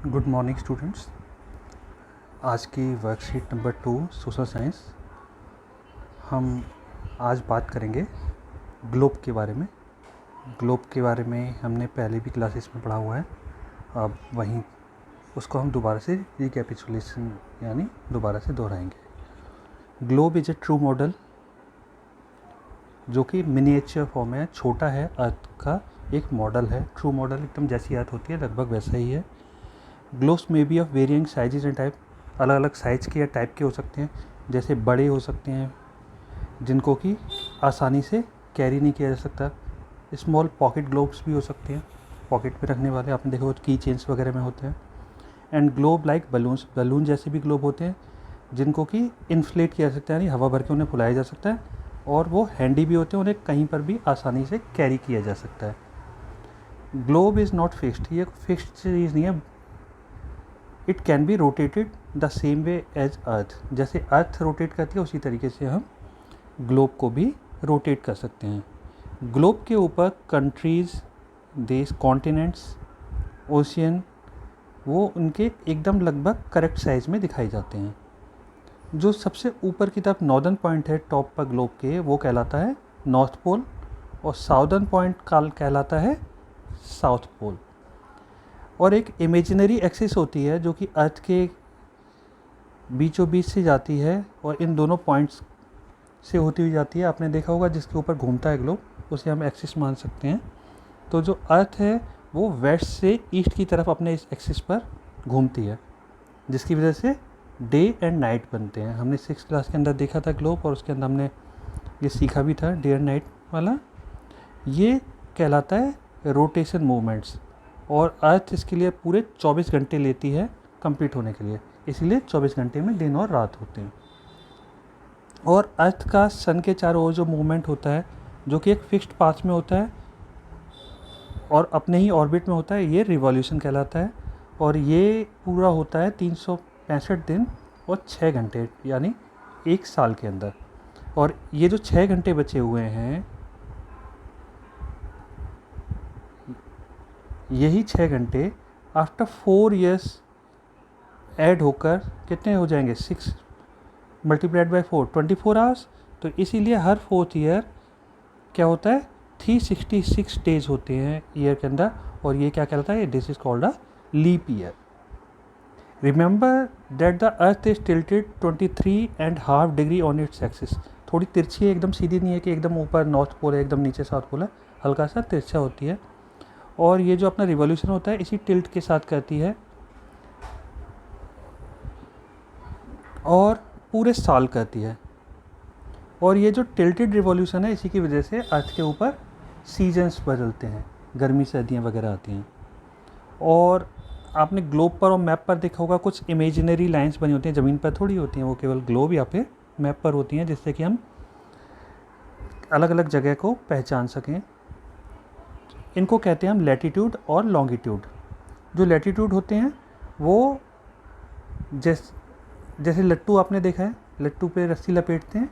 Good morning students. आज की worksheet number 2 social science हम आज बात करेंगे ग्लोब के बारे में। ग्लोब के बारे में हमने पहले भी क्लासेस में पढ़ा हुआ है, अब वहीं उसको हम दोबारा से रिकैपिचुलेशन यानी दोबारा से दोहराएंगे। Globe is a true model जो कि मिनिएचर फॉर्म है, छोटा है, अर्थ का एक मॉडल है। ट्रू मॉडल एकदम जैसी अर्थ होती है लगभग वैसा ही है। ग्लोब्स में be of varying sizes and type, अलग अलग साइज़ के या टाइप के हो सकते हैं। जैसे बड़े हो सकते हैं जिनको कि आसानी से कैरी नहीं किया जा सकता। स्मॉल पॉकेट ग्लोब्स भी हो सकते हैं, पॉकेट में रखने वाले, आपने देखा हो की चेन्स वगैरह में होते हैं। And globe like balloons, balloon जैसे भी ग्लोब होते हैं जिनको कि इन्फ्लेट किया जा सकता है, यानी हवा भर के उन्हें फुलाया जा सकता है, और वो हैंडी भी होते हैं, उन्हें कहीं पर भी आसानी से कैरी किया जा सकता है। ग्लोब इज़ नॉट फिक्स्ड, ये फिक्स्ड चीज़ नहीं है। It can be rotated the same way as earth, जैसे अर्थ रोटेट करती है उसी तरीके से हम ग्लोब को भी रोटेट कर सकते हैं। ग्लोब के ऊपर कंट्रीज़, देश, कॉन्टिनेंट्स, ओशियन, वो उनके एकदम लगभग करेक्ट साइज़ में दिखाई जाते हैं। जो सबसे ऊपर की तरफ नॉर्दर्न पॉइंट है टॉप पर ग्लोब के, वो कहलाता है नॉर्थ पोल, और साउदर्न पॉइंट कहलाता है साउथ पोल। और एक इमेजिनरी एक्सिस होती है जो कि अर्थ के बीचों बीच से जाती है और इन दोनों पॉइंट्स से होती हुई जाती है। आपने देखा होगा जिसके ऊपर घूमता है ग्लोब, उसे हम एक्सिस मान सकते हैं। तो जो अर्थ है वो वेस्ट से ईस्ट की तरफ अपने इस एक्सिस पर घूमती है, जिसकी वजह से डे एंड नाइट बनते हैं। हमने 6th क्लास के अंदर देखा था ग्लोब, और उसके अंदर हमने ये सीखा भी था डे एंड नाइट वाला। ये कहलाता है रोटेशन मूवमेंट्स, और अर्थ इसके लिए पूरे 24 घंटे लेती है कंप्लीट होने के लिए, इसीलिए 24 घंटे में दिन और रात होते हैं। और अर्थ का सन के चारों ओर जो मूवमेंट होता है, जो कि एक फिक्स्ड पाथ में होता है और अपने ही ऑर्बिट में होता है, ये रिवॉल्यूशन कहलाता है। और ये पूरा होता है 365 दिन और 6 घंटे, यानी एक साल के अंदर। और ये जो 6 घंटे बचे हुए हैं, यही 6 घंटे आफ्टर 4 ईयर्स ऐड होकर कितने हो जाएंगे, 6 मल्टीप्लाइड बाई 4, 24 आवर्स। तो इसीलिए हर 4th ईयर क्या होता है, 366 डेज होते हैं ईयर के अंदर, और ये क्या कहलाता है, this is called a leap year. Remember that the earth is tilted 23.5 degree on its axis. थोड़ी तिरछी है, एकदम सीधी नहीं है कि एकदम ऊपर नॉर्थ पोल है एकदम नीचे साउथ पोल है, हल्का सा तिरछा होती है। और ये जो अपना रिवॉल्यूशन होता है इसी टिल्ट के साथ करती है, और पूरे साल करती है। और ये जो टिल्टेड रिवॉल्यूशन है, इसी की वजह से अर्थ के ऊपर सीजन्स बदलते हैं, गर्मी सर्दियाँ वगैरह आती हैं। और आपने ग्लोब पर और मैप पर देखा होगा कुछ इमेजिनरी लाइंस बनी होती हैं, ज़मीन पर थोड़ी होती हैं, वो केवल ग्लोब या फिर मैप पर होती हैं, जिससे कि हम अलग अलग जगह को पहचान सकें। इनको कहते हैं हम लैटिट्यूड और लॉन्गिट्यूड। जो लैटिट्यूड होते हैं वो जैसे लट्टू आपने देखा है, लट्टू पे रस्सी लपेटते हैं,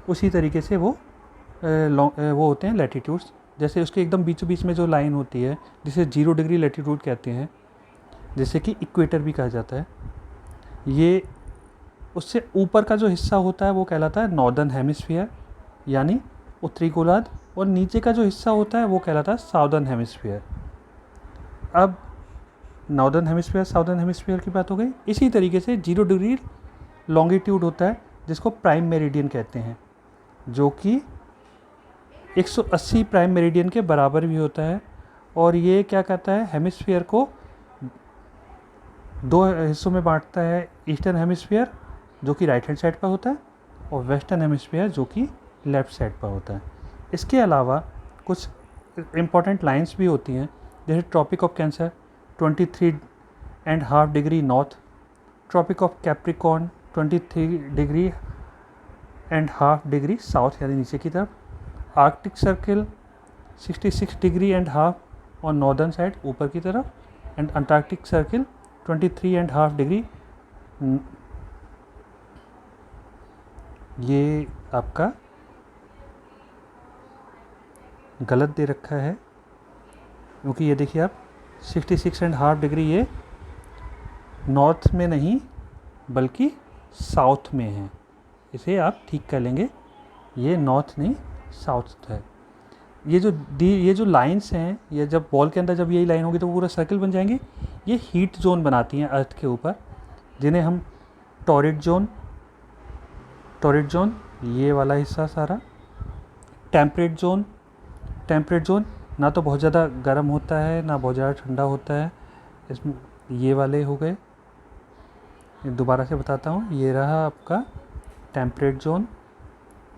उसी तरीके से वो होते हैं लैटिट्यूड्स। जैसे उसके एकदम बीचों बीच में जो लाइन होती है, जिसे 0 डिग्री लैटिट्यूड कहते हैं, जैसे कि इक्वेटर भी कहा जाता है। ये उससे ऊपर का जो हिस्सा होता है वो कहलाता है नॉर्दर्न हेमिस्फीयर, यानी उत्तरी गोलार्ध, और नीचे का जो हिस्सा होता है वो कहलाता है साउदर्न हेमिस्फीयर। अब नॉर्दर्न हेमिस्फीयर, साउदर्न हेमिस्फीयर की बात हो गई। इसी तरीके से 0 डिग्री लॉन्गिट्यूड होता है जिसको प्राइम मेरिडियन कहते हैं, जो कि 180 प्राइम मेरिडियन के बराबर भी होता है। और ये क्या कहता है, हेमिस्फीयर को 2 हिस्सों में बांटता है, ईस्टर्न हेमिस्फीयर जो कि राइट हैंड साइड पर होता है, और वेस्टर्न हेमिस्फीयर जो कि लेफ़्ट साइड पर होता है। इसके अलावा कुछ इम्पॉर्टेंट लाइंस भी होती हैं, जैसे Tropic of Cancer 23.5 degree north, Tropic of Capricorn 23.5 degree south यानी नीचे की तरफ, आर्कटिक सर्किल 66.5 डिग्री और नॉर्दर्न साइड ऊपर की तरफ, एंड अंटार्कटिक सर्किल 23.5 डिग्री। ये आपका गलत दे रखा है, क्योंकि ये देखिए आप 66.5 डिग्री ये नॉर्थ में नहीं बल्कि साउथ में है, इसे आप ठीक कर लेंगे, ये नॉर्थ नहीं साउथ है। ये जो लाइंस हैं, ये जब बॉल के अंदर जब यही लाइन होगी तो पूरा सर्कल बन जाएंगे। ये हीट जोन बनाती हैं अर्थ के ऊपर, जिन्हें हम टॉरिड जोन ये वाला हिस्सा सारा, टेम्परेट जोन ना तो बहुत ज़्यादा गर्म होता है ना बहुत ज़्यादा ठंडा होता है, इसमें ये वाले हो गए। दोबारा से बताता हूँ, ये रहा आपका टेम्परेट जोन,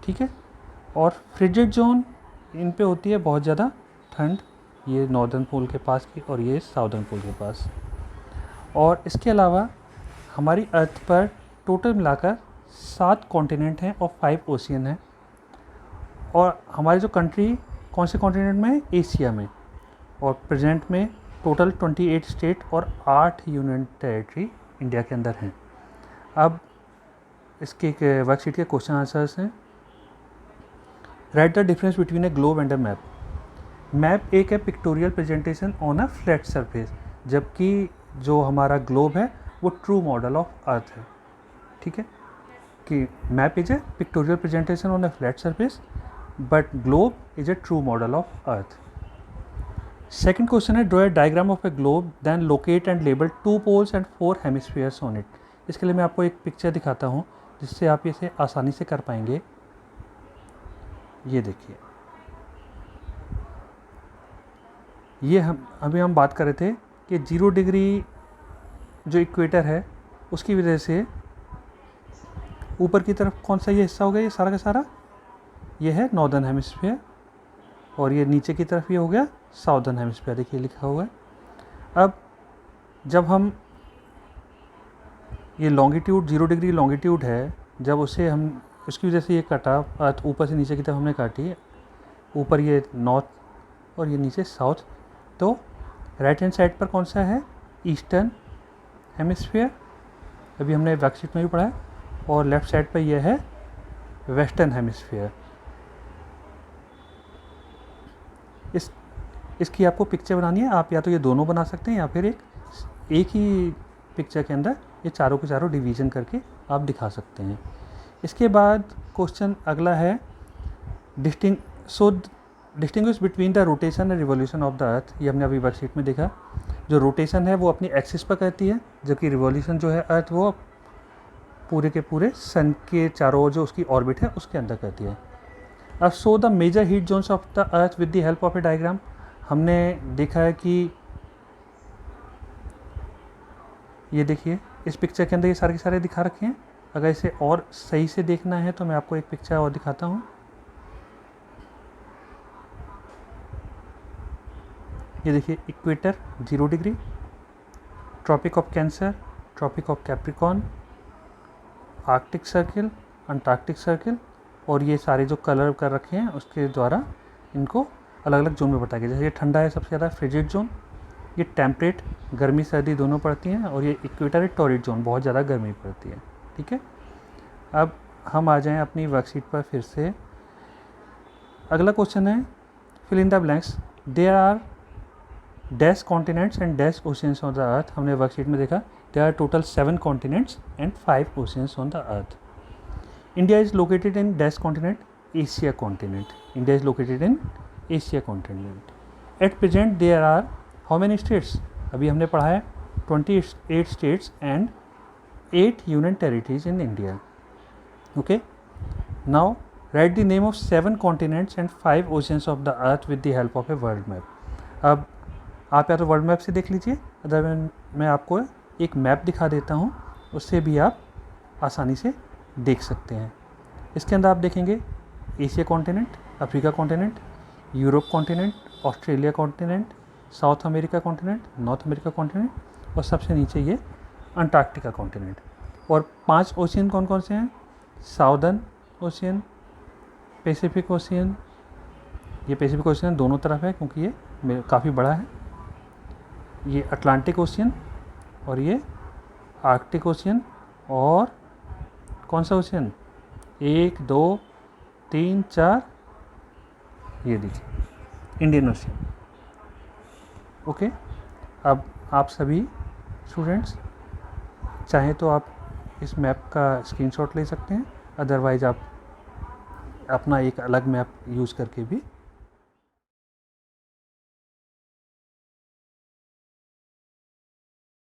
ठीक है। और फ्रिजिड जोन, इन पे होती है बहुत ज़्यादा ठंड, ये नॉर्दर्न पोल के पास की और ये साउदर्न पोल के पास। और इसके अलावा हमारी अर्थ पर टोटल मिलाकर 7 कॉन्टिनेंट हैं और 5 ओशियन हैं। और हमारी जो कंट्री कौन से कॉन्टिनेंट में है? एशिया में। और प्रेजेंट में टोटल 28 स्टेट और 8 यूनियन टेरिटरी इंडिया के अंदर हैं। अब इसके वर्कशीट के क्वेश्चन आंसर्स हैं। Right the difference between A globe and a map. Map एक है pictorial presentation on a flat surface, जबकि जो हमारा ग्लोब है वो ट्रू मॉडल ऑफ अर्थ है, ठीक है। कि map is a pictorial presentation on a flat surface but globe is a true model of earth. Second question है, draw a diagram of a globe then locate and label 2 poles and 4 hemispheres on it. इसके लिए मैं आपको एक picture दिखाता हूँ जिससे आप इसे आसानी से कर पाएंगे। ये देखिए, ये हम बात कर रहे थे कि 0 डिग्री जो इक्वेटर है उसकी वजह से ऊपर की तरफ कौन सा ये हिस्सा हो गया, ये सारा का सारा ये है नॉर्दर्न हेमिस्फीयर, और ये नीचे की तरफ ये हो गया साउदर्न हेमिस्फीयर, देखिए लिखा हुआ है। अब जब हम ये लॉन्गिट्यूड 0 डिग्री लॉन्गिट्यूड है, जब उसे हम उसकी वजह से ये कटा, अर्थ ऊपर से नीचे की तरफ हमने काटी, ऊपर ये नॉर्थ और ये नीचे साउथ, तो राइट हैंड साइड पर कौन सा है? ईस्टर्न हेमिस्फीयर, अभी हमने वर्कशीट में भी पढ़ा है, और लेफ़्ट साइड पर यह है वेस्टर्न हेमिस्फीयर। इसकी आपको पिक्चर बनानी है, आप या तो ये दोनों बना सकते हैं या फिर एक ही पिक्चर के अंदर ये चारों के चारों डिवीज़न करके आप दिखा सकते हैं। इसके बाद क्वेश्चन अगला है, distinguish between the rotation and revolution of the अर्थ। ये हमने अभी वर्कशीट में देखा, जो रोटेशन है वो अपनी एक्सिस पर करती है, जबकि रिवॉल्यूशन जो है अर्थ वो पूरे के पूरे सन के चारों ओर जो उसकी ऑर्बिट है उसके अंदर करती है। अब show the major heat zones of the earth with the help of a diagram. हमने देखा है कि ये देखिए इस पिक्चर के अंदर ये सारे के सारे दिखा रखे हैं। अगर इसे और सही से देखना है तो मैं आपको एक पिक्चर और दिखाता हूँ। ये देखिए, equator 0 degree, Tropic of Cancer, Tropic of Capricorn, Arctic Circle, Antarctic Circle, और ये सारे जो कलर कर रखे हैं उसके द्वारा इनको अलग अलग जोन में बताया गया। जैसे ये ठंडा है सबसे ज़्यादा फ्रिजिड जोन, ये टेम्परेट गर्मी सर्दी दोनों पड़ती हैं, और ये इक्वेटर है टॉरिड जोन, बहुत ज़्यादा गर्मी पड़ती है, ठीक है। अब हम आ जाएं अपनी वर्कशीट पर फिर से। अगला क्वेश्चन है, fill in the blanks, there are dash continents and dash oceans on the earth. हमने वर्कशीट में देखा there are total 7 continents and 5 oceans on the earth. India is located in dash continent, Asia continent. India is located in Asia continent. At present there are how many states? अभी हमने पढ़ा है 28 states and 8 union territories in India. Okay, now write the name of 7 continents and 5 oceans of the earth with the help of a world map. अब आप या तो world map से देख लीजिए, अदर मैं आपको एक मैप दिखा देता हूँ, उससे भी आप आसानी से देख सकते हैं। इसके अंदर आप देखेंगे Asia continent, Africa continent, Europe continent, Australia continent, south America continent, north America continent, और सबसे नीचे ये अंटार्कटिका कॉन्टिनेंट। और 5 ओशियन कौन कौन से हैं? साउदर्न ओशियन, पैसिफिक ओशियन, ये पैसिफिक ओशियन दोनों तरफ है क्योंकि ये काफ़ी बड़ा है, ये अटलांटिक ओशियन, और ये आर्कटिक ओशियन, और कौन सा ओशियन? 1 2 3 4, ये देखिए इंडियन ओशियन। ओके, अब आप सभी स्टूडेंट्स चाहें तो आप इस मैप का स्क्रीनशॉट ले सकते हैं, अदरवाइज़ आप अपना एक अलग मैप यूज़ करके भी